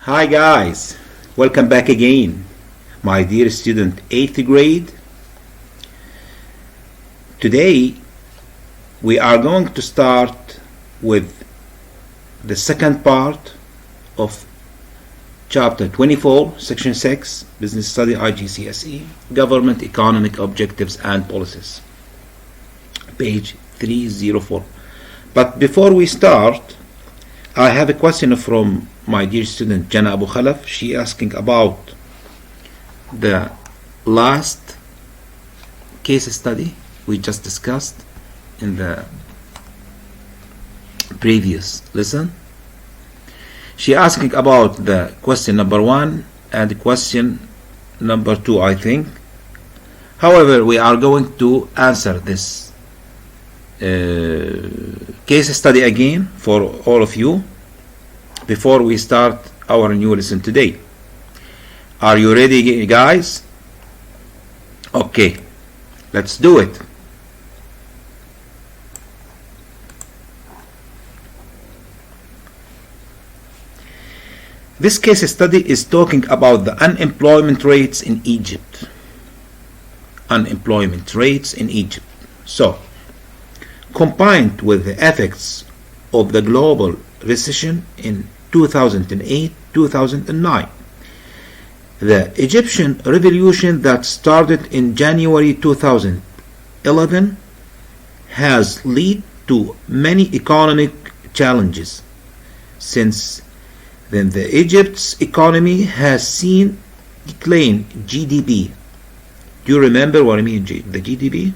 Hi guys, welcome back again, my dear student 8th grade. Today we are going to start with the second part of chapter 24, section 6, business study IGCSE, government economic objectives and policies, page 304. But before we start, I have a question from my dear student Jana Abu Khalaf. She asking about the last case study we just discussed in the previous lesson. She asking about the question number 1 and question number 2, I think. However, we are going to answer this case study again for all of you before we start our new lesson today. Are you ready, guys? Okay, let's do it. This case study is talking about the unemployment rates in Egypt. Unemployment rates in Egypt. So, combined with the effects of the global recession in 2008-2009, the Egyptian revolution that started in January 2011 has led to many economic challenges. Since then, the Egypt's economy has seen decline GDP. Do you remember what I mean, the GDP?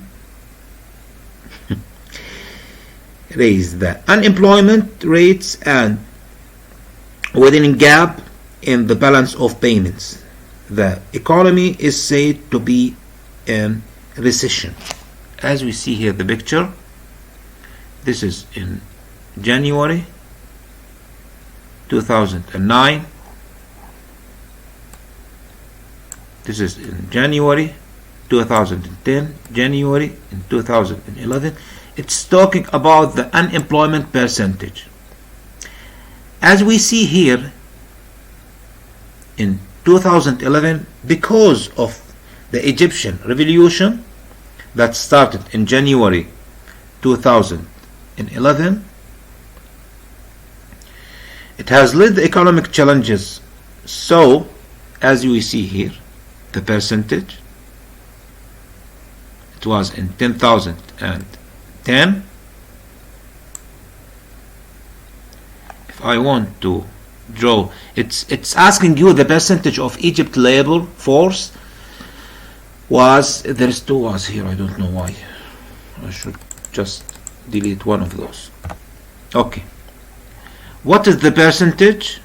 Raise the unemployment rates and widening gap in the balance of payments. The economy is said to be in recession. As we see here the picture, this is in January 2009. This is in January 2010, January in 2011. It's talking about the unemployment percentage. As we see here, in 2011, because of the Egyptian revolution that started in January 2011, it has led the economic challenges. So, as we see here, the percentage, it was in 10,010. If I want to draw, it's asking you the percentage of Egypt labor force was, there's two was here, I don't know why. I should just delete one of those. Okay. What is the percentage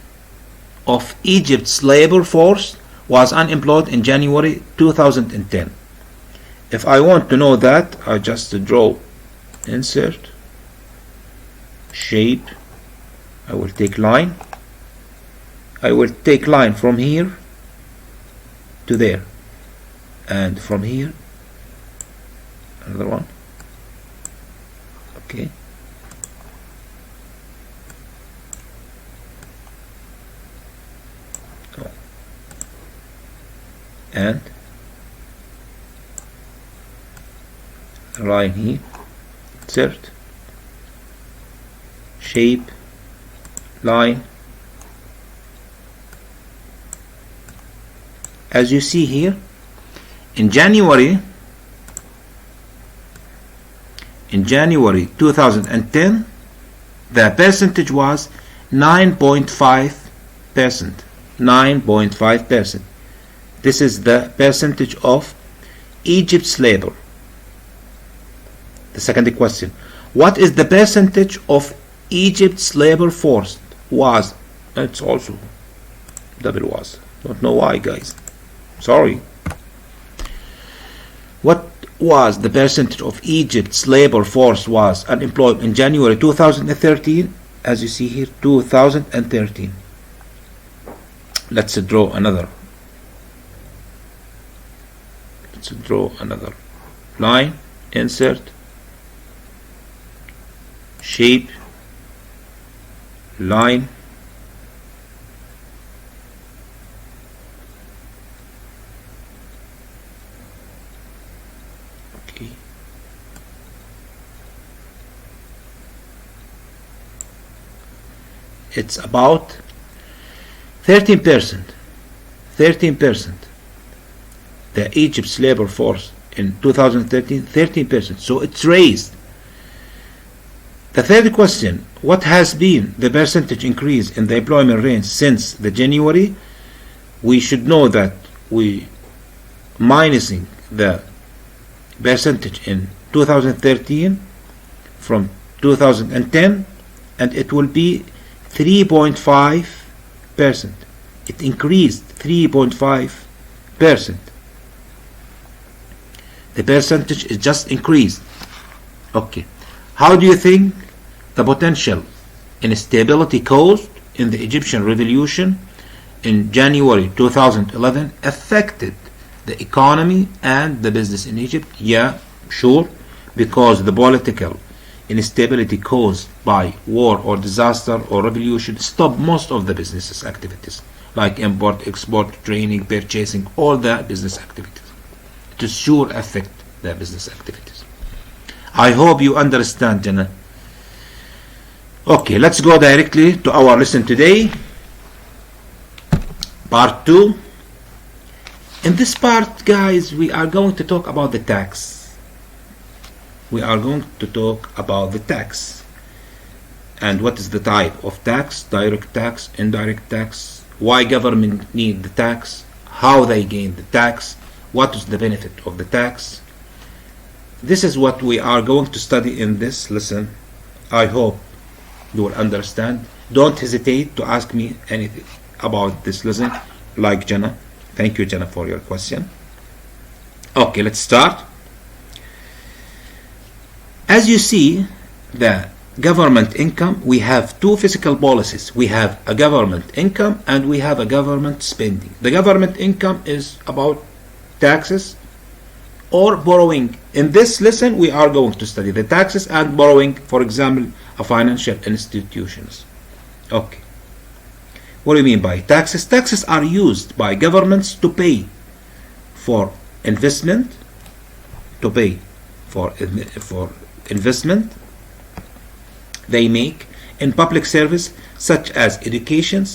of Egypt's labor force was unemployed in January 2010? If I want to know that, I just draw, insert, shape, I will take line. I will take line from here to there, and from here another one. Okay, so, and a line here, insert, shape, line. As you see here, in January 2010, the percentage was 9.5%. 9.5%. This is the percentage of Egypt's labor. The second question, what is the percentage of Egypt's labor force was? It's also double was. Don't know why, guys. Sorry. What was the percentage of Egypt's labor force was unemployed in January 2013? As you see here, 2013. Let's draw another. Let's draw another line. Insert, shape, line, it's about 13%. 13%. The Egypt's labor force in 2013, 13%. So it's raised. The third question, what has been the percentage increase in the employment range since the January? We should know that we minusing the percentage in 2013 from 2010, and it will be 3.5%. It increased 3.5%. The percentage is just increased. Okay. How do you think the potential instability caused in the Egyptian revolution in January 2011 affected the economy and the business in Egypt? Yeah, sure, because the political instability caused by war or disaster or revolution stopped most of the business activities, like import, export, training, purchasing, all the business activities. To sure affect the business activities. I hope you understand, Jana. Okay, let's go directly to our lesson today. Part 2. In this part, guys, we are going to talk about the tax. We are going to talk about the tax. And what is the type of tax? Direct tax, indirect tax, why government need the tax, how they gain the tax, what is the benefit of the tax. This is what we are going to study in this lesson. I hope you will understand. Don't hesitate to ask me anything about this lesson, like Jana. Thank you, Jana, for your question. Okay, let's start. As you see, the government income, we have two fiscal policies. We have a government income and we have a government spending. The government income is about taxes or borrowing. In this lesson, we are going to study the taxes and borrowing, for example, a financial institutions. Okay. What do you mean by taxes? Taxes are used by governments to pay for investment, for investment they make in public service such as education,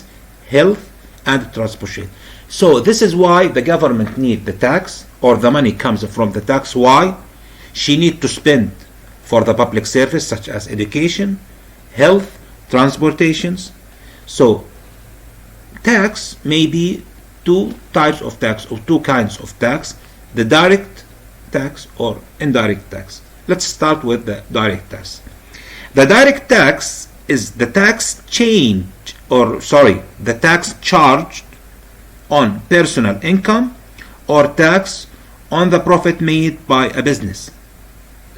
health, and transportation. So this is why the government need the tax, or the money comes from the tax. Why? She need to spend for the public service such as education, health, transportations. So tax may be two types of tax or two kinds of tax, the direct tax or indirect tax. Let's start with the direct tax. The direct tax is the tax the tax charged on personal income or tax on the profit made by a business.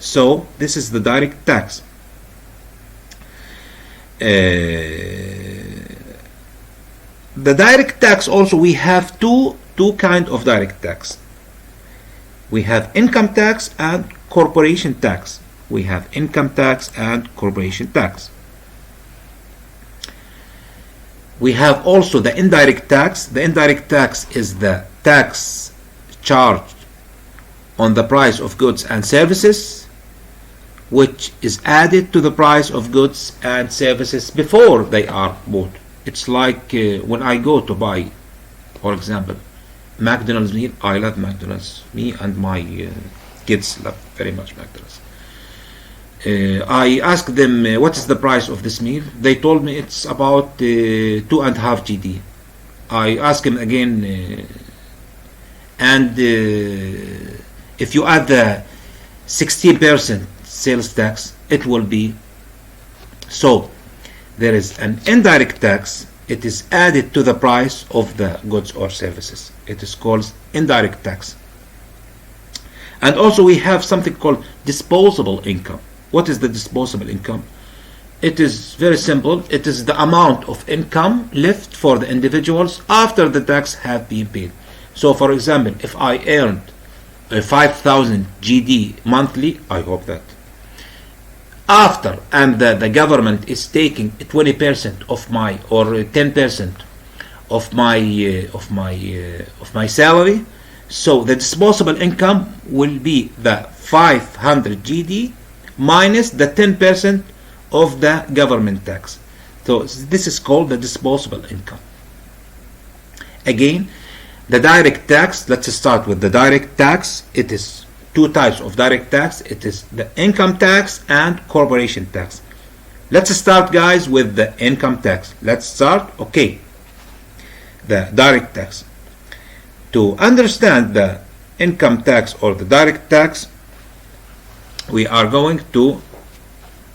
So this is the direct tax. The direct tax also, we have two kinds of direct tax. We have income tax and corporation tax. We have income tax and corporation tax. We have also the indirect tax. The indirect tax is the tax charged on the price of goods and services, which is added to the price of goods and services before they are bought. It's like when I go to buy, for example, McDonald's meal. I love McDonald's. Me and my kids love very much McDonald's. I asked them what is the price of this meal. They told me it's about 2.5 GD. I asked him again, and if you add the 16% sales tax, it will be. So there is an indirect tax. It is added to the price of the goods or services. It is called indirect tax. And also we have something called disposable income. What is the disposable income? It is very simple. It is the amount of income left for the individuals after the tax have been paid. So for example, if I earned 5,000 GD monthly, I hope that after, and the government is taking 20% of my, or 10% of my salary, so the disposable income will be the 500 GD minus the 10% of the government tax. So this is called the disposable income. Again, the direct tax, let's start with the direct tax. It is two types of direct tax. It is the income tax and corporation tax. Let's start, guys, with the income tax. Let's start. Okay, the direct tax. To understand the income tax or the direct tax, we are going to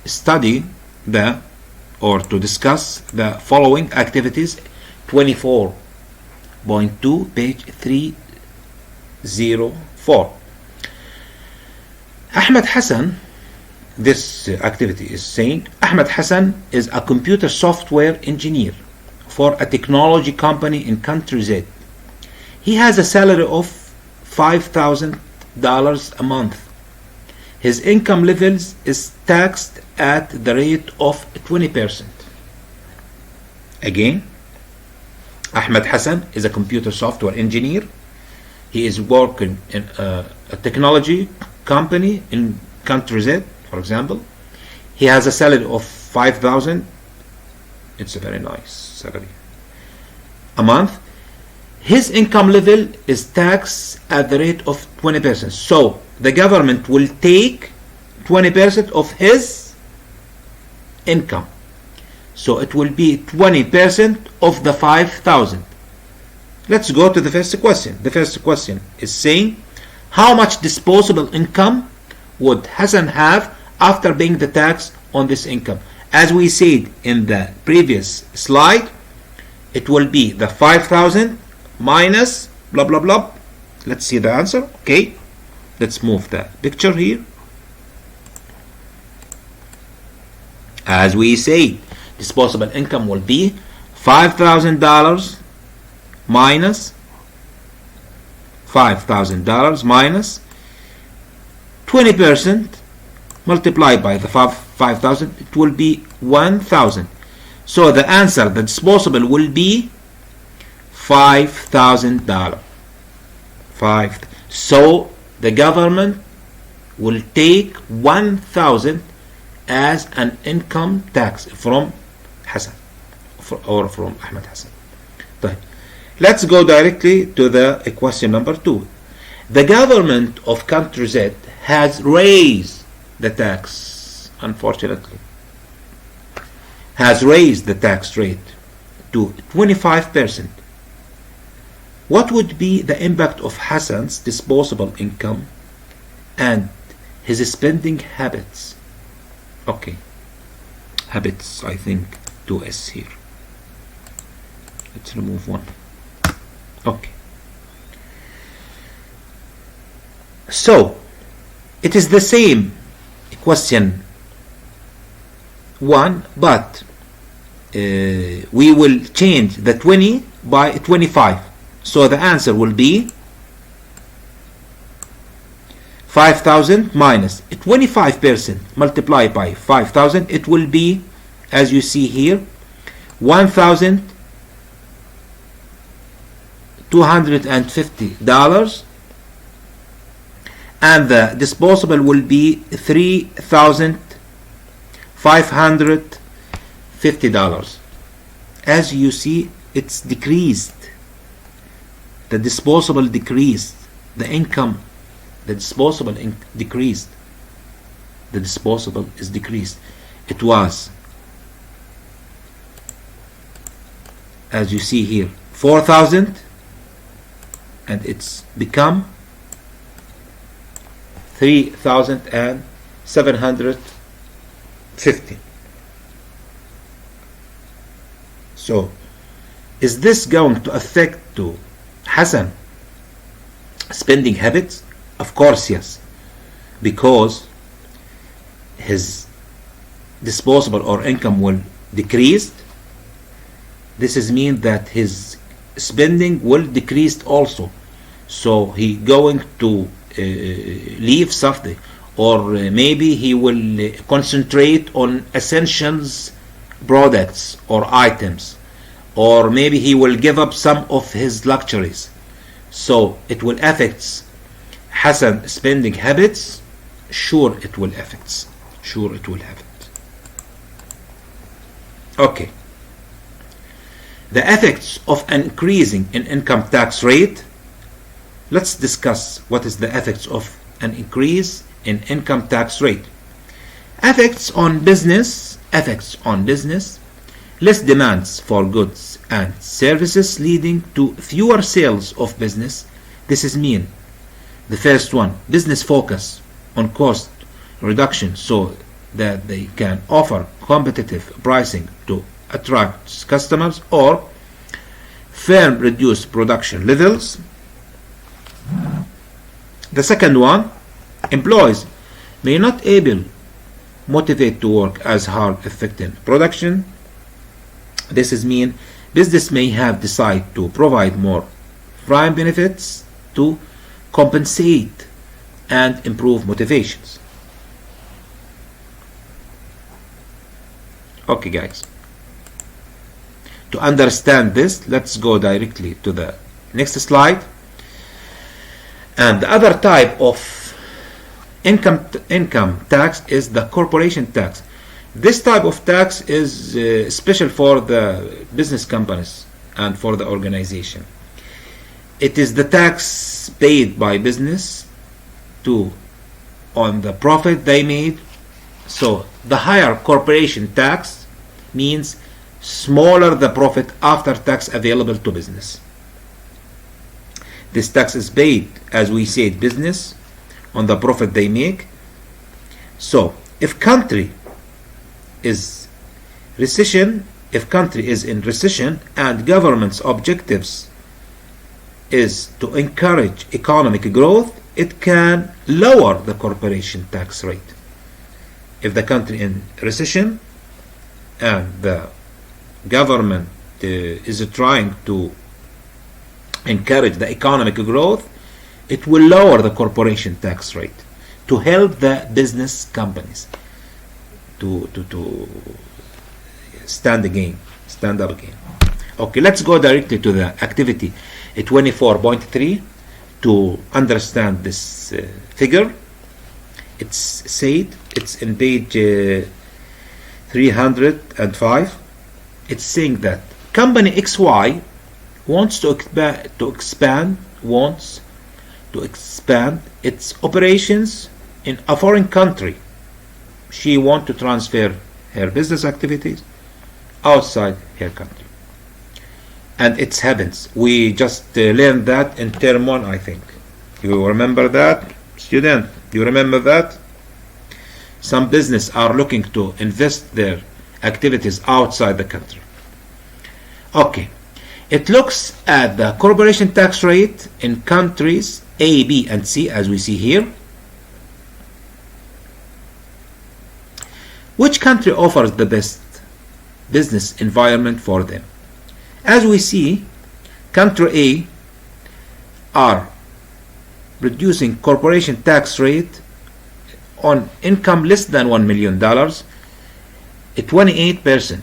study or to discuss the following activities. 24.2, page 304. Ahmed Hassan, this activity is saying, Ahmed Hassan is a computer software engineer for a technology company in country Z. He has a salary of $5,000 a month. His income levels is taxed at the rate of 20%. Again, Ahmed Hassan is a computer software engineer. He is working in a technology company in country Z, for example. He has a salary of 5,000. It's a very nice salary a month. His income level is taxed at the rate of 20%. So the government will take 20% of his income. So it will be 20% of the 5,000. Let's go to the first question. The first question is saying, how much disposable income would Hassan have after paying the tax on this income? As we said in the previous slide, it will be the 5,000 minus blah blah blah. Let's see the answer. Okay, let's move the picture here. As we say, disposable income will be $5,000 minus $5,000 minus 20% multiplied by the 5,000. It will be 1,000. So the answer, the disposable, will be $5,000. So the government will take 1,000 as an income tax from Hassan or from Ahmed Hassan. Let's go directly to the question number 2. The government of country Z has raised the tax, unfortunately, has raised the tax rate to 25%. What would be the impact of Hassan's disposable income and his spending habits? Okay, habits, I think 2S here. Let's remove one. Okay. So, it is the same question 1, but we will change the 20 by 25. So the answer will be 5,000 minus 25% multiplied by 5,000. It will be, as you see here, $1,250, and the disposable will be $3,550. As you see, it's decreased. The disposable decreased. The income, the disposable decreased. The disposable is decreased. It was, as you see here, 4,000, and it's become 3,750. So, is this going to affect to Hassan spending habits? Of course, yes, because his disposable or income will decrease. This is mean that his spending will decrease also. So he going to leave something, or maybe he will concentrate on essentials products or items, or maybe he will give up some of his luxuries. So it will affect Hassan spending habits. Sure it will affect. Sure it will have it. Okay. The effects of an increasing in income tax rate. Let's discuss what is the effects of an increase in income tax rate. Effects on business. Less demands for goods and services leading to fewer sales of business. This is mean. The first one, business focus on cost reduction so that they can offer competitive pricing to attract customers, or firm reduce production levels. The second one, employees may not able motivate to work as hard affecting production. This is mean business may have decided to provide more prime benefits to compensate and improve motivations. Okay guys, to understand this, let's go directly to the next slide. And the other type of income tax is the corporation tax. This type of tax is special for the business companies and for the organization. It is the tax paid by business on the profit they made. So the higher corporation tax means smaller the profit after tax available to business. This tax is paid, as we said, business on the profit they make. So if country is in recession and government's objectives is to encourage economic growth, it can lower the corporation tax rate. If the country in recession and the government is trying to encourage the economic growth, it will lower the corporation tax rate to help the business companies to stand up again. Okay, let's go directly to the activity 24.3 to understand this figure. It's said, it's in page 305. It's saying that company XY wants to expand its operations in a foreign country. She wants to transfer her business activities outside her country. And it happens. We just learned that in term 1, I think. You remember that, student? You remember that? Some business are looking to invest their activities outside the country. Okay. It looks at the corporation tax rate in countries A, B, and C, as we see here. Which country offers the best business environment for them? As we see, country A are reducing corporation tax rate on income less than $1 million at 28%.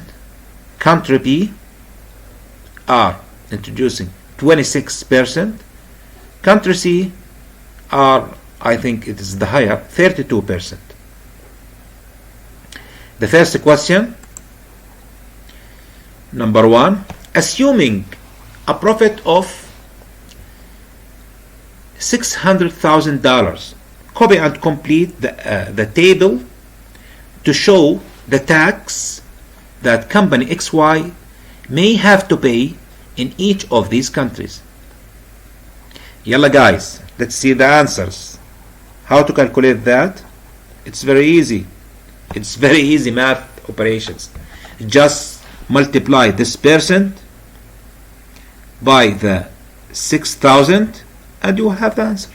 Country B are introducing 26%. Country C are, I think it is the higher, 32%. The first question, number 1, assuming a profit of $600,000, copy and complete the table to show the tax that company XY may have to pay in each of these countries. Yalla guys, let's see the answers. How to calculate that? It's very easy. It's very easy math operations. Just multiply this percent by the 6,000 and you have the answer.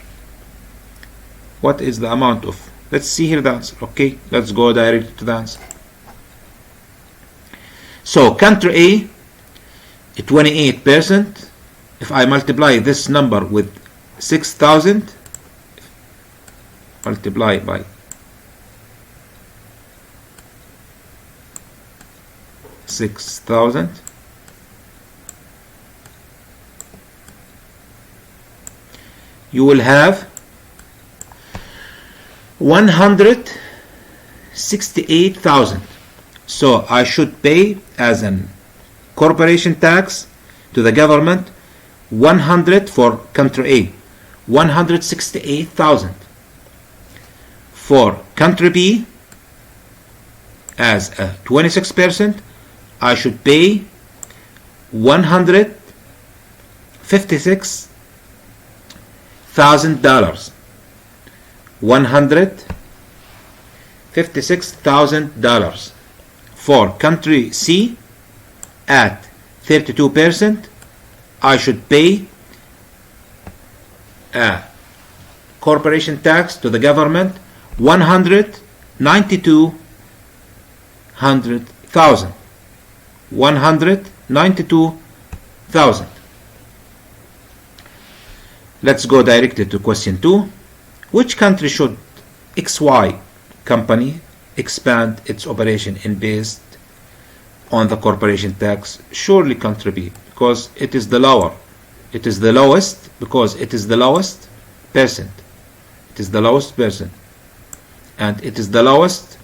What is the amount of? Let's see here the answer. Okay, let's go directly to the answer. So country A, 28%. If I multiply this number with 6,000, multiply by 6,000, you will have 168,000. So I should pay as an corporation tax to the government 100 for country A, 168,000. For country B, as a 26%, I should pay $156,000. $156,000. For country C, at 32%, I should pay a corporation tax to the government 192,000. 192,000. Let's go directly to question 2. Which country should XY company expand its operation in based on the corporation tax? Surely country B, because it is the lower. It is the lowest because it is the lowest percent. It is the lowest percent. And it is the lowest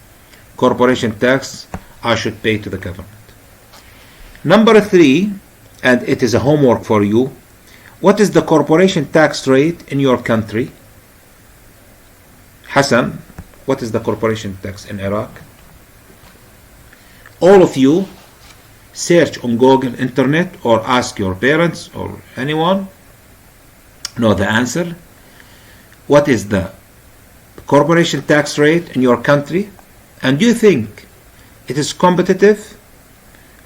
corporation tax I should pay to the government. Number 3, and it is a homework for you. What is the corporation tax rate in your country? Hassan, what is the corporation tax in Iraq? All of you search on Google Internet or ask your parents or anyone know the answer. What is the corporation tax rate in your country? And do you think it is competitive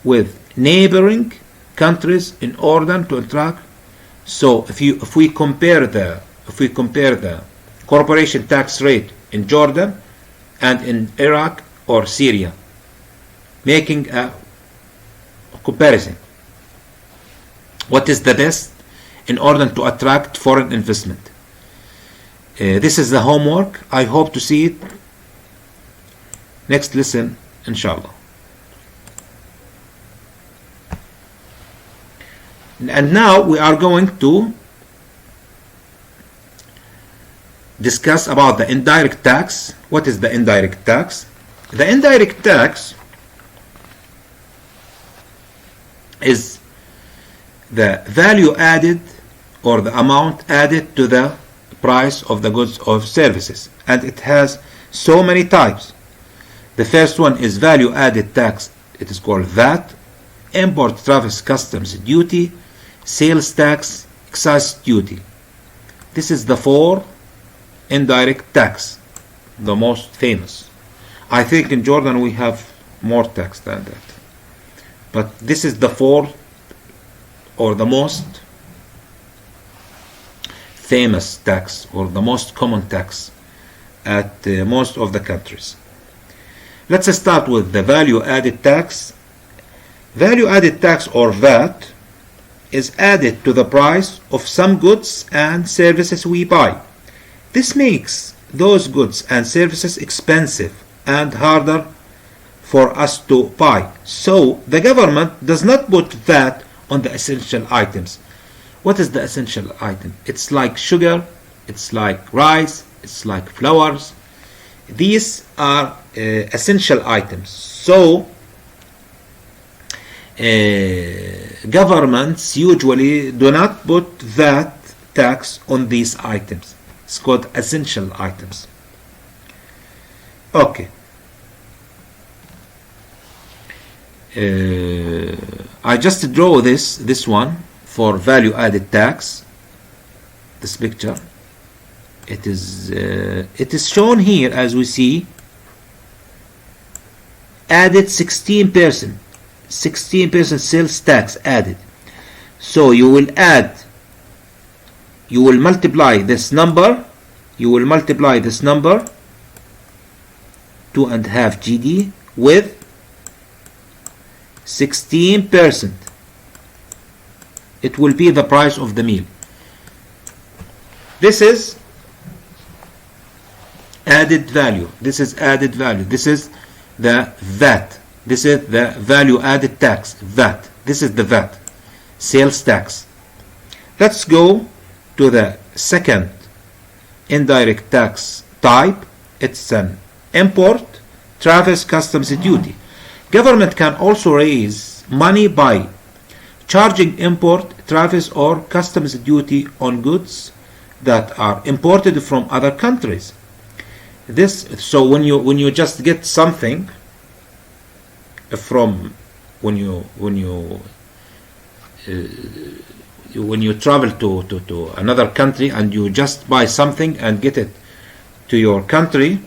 with neighboring countries in order to attract? So if we compare the corporation tax rate in Jordan and in Iraq or Syria, making a comparison, what is the best in order to attract foreign investment? This is the homework. I hope to see it next lesson, inshallah. And now we are going to discuss about the indirect tax. What is the indirect tax? The indirect tax is the value added or the amount added to the price of the goods or services, and it has so many types. The first one is value added tax. It is called VAT, import tariffs, customs duty, sales tax, excise duty. This is the 4 indirect tax, the most famous. I think in Jordan we have more tax than that, but this is the 4 or the most famous tax or the most common tax at most of the countries. Let's start with the value added tax. Value added tax or VAT is added to the price of some goods and services we buy. This makes those goods and services expensive and harder for us to buy. So the government does not put VAT on the essential items. What is the essential item? It's like sugar, it's like rice, it's like flowers. These are essential items. So governments usually do not put that tax on these items. It's called essential items. Okay. I just draw this one for value added tax. This picture. It is shown here as we see. Added 16%. 16% sales tax added. So you will multiply this number. You will multiply this number 2.5 GD with 16%. It will be the price of the meal. This is added value. This is added value. This is the VAT. This is the value added tax, VAT. This is the VAT, sales tax. Let's go to the second indirect tax type. It's an import, tariffs, customs duty. Government can also raise money by charging import, tariffs, or customs duty on goods that are imported from other countries. So when you just get something from when you travel to another country and you just buy something and get it to your country,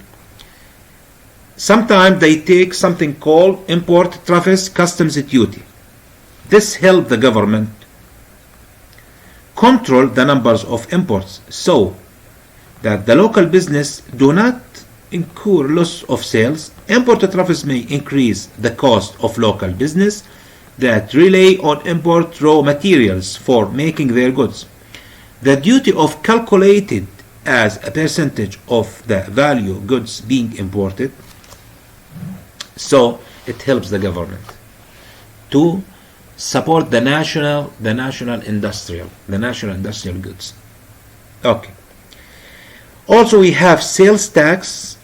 sometimes they take something called import tariffs, customs duty. This helps the government control the numbers of imports so that the local business do not incur loss of sales. Import tariffs may increase the cost of local business that rely on import raw materials for making their goods. The duty of calculated as a percentage of the value goods being imported, so it helps the government to support the national industrial goods. Okay. Also we have sales tax.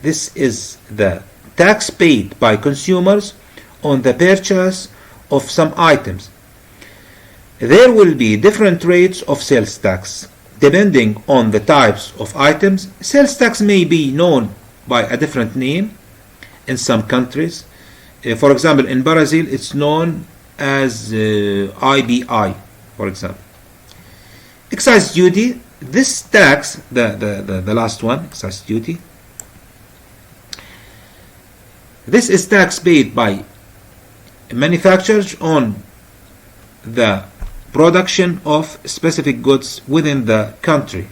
This is the tax paid by consumers on the purchase of some items. There will be different rates of sales tax depending on the types of items. Sales tax may be known by a different name in some countries. For example, in Brazil it's known as IBI, for example. Excise duty. This tax, the last one, excise duty, this is tax paid by manufacturers on the production of specific goods within the country.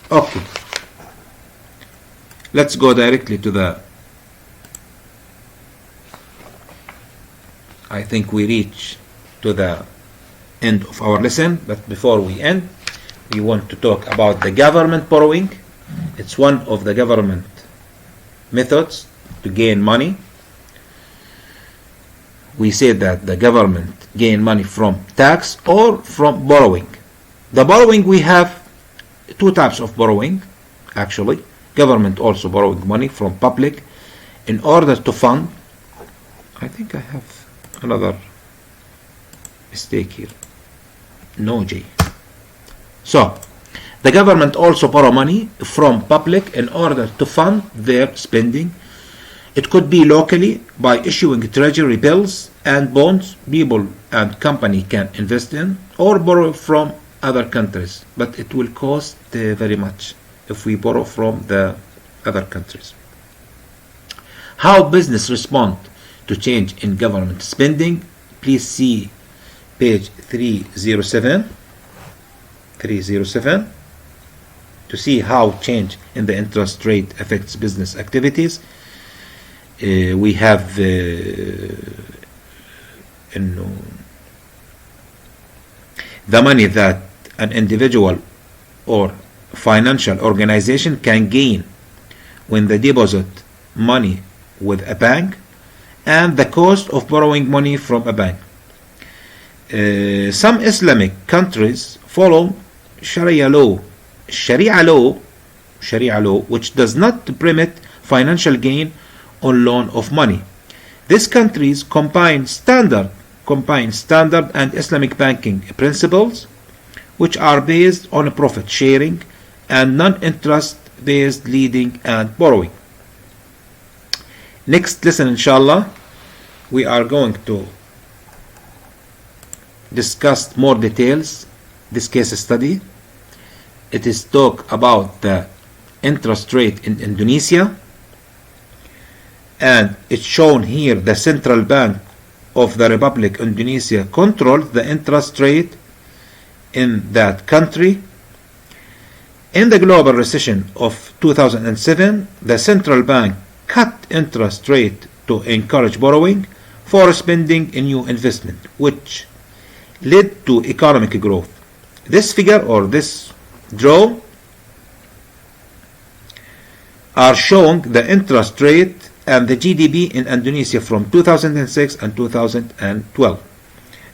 Okay. Let's go directly to the, I think we reach to the end of our lesson, but before we end, we want to talk about the government borrowing. It's one of the government methods to gain money. We say that the government gain money from tax or from borrowing. The borrowing, we have two types of borrowing actually. Government also borrowing money from public in order to fund. I think I have another mistake here. No J. So the government also borrow money from public in order to fund their spending. It could be locally by issuing treasury bills and bonds people and company can invest in, or borrow from other countries, but it will cost very much if we borrow from the other countries. How business respond to change in government spending? Please see page 307 to see how change in the interest rate affects business activities. We have the money that an individual or financial organization can gain when they deposit money with a bank, and the cost of borrowing money from a bank. Some Islamic countries follow Sharia law, which does not permit financial gain on loan of money. These countries combine standard and Islamic banking principles, which are based on profit sharing and non-interest based lending and borrowing. Next lesson, inshallah, we are going to discuss more details this case study. It is talk about the interest rate in Indonesia, and it's shown here the central bank of the Republic Indonesia controls the interest rate in that country. In the global recession of 2007, the central bank cut interest rate to encourage borrowing for spending in new investment, which led to economic growth. This figure or this draw are showing the interest rate and the GDP in Indonesia from 2006 and 2012,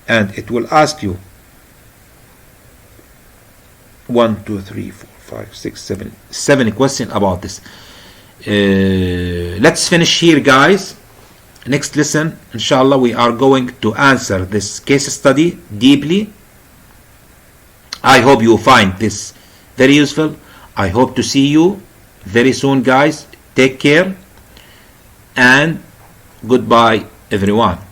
and it will ask you 1, 2, 3, 4, 5, 6, 7 questions about this. let's finish here, guys. Next lesson, inshallah, we are going to answer this case study deeply. I hope you find this very useful. I hope to see you very soon, guys. Take care and goodbye, everyone.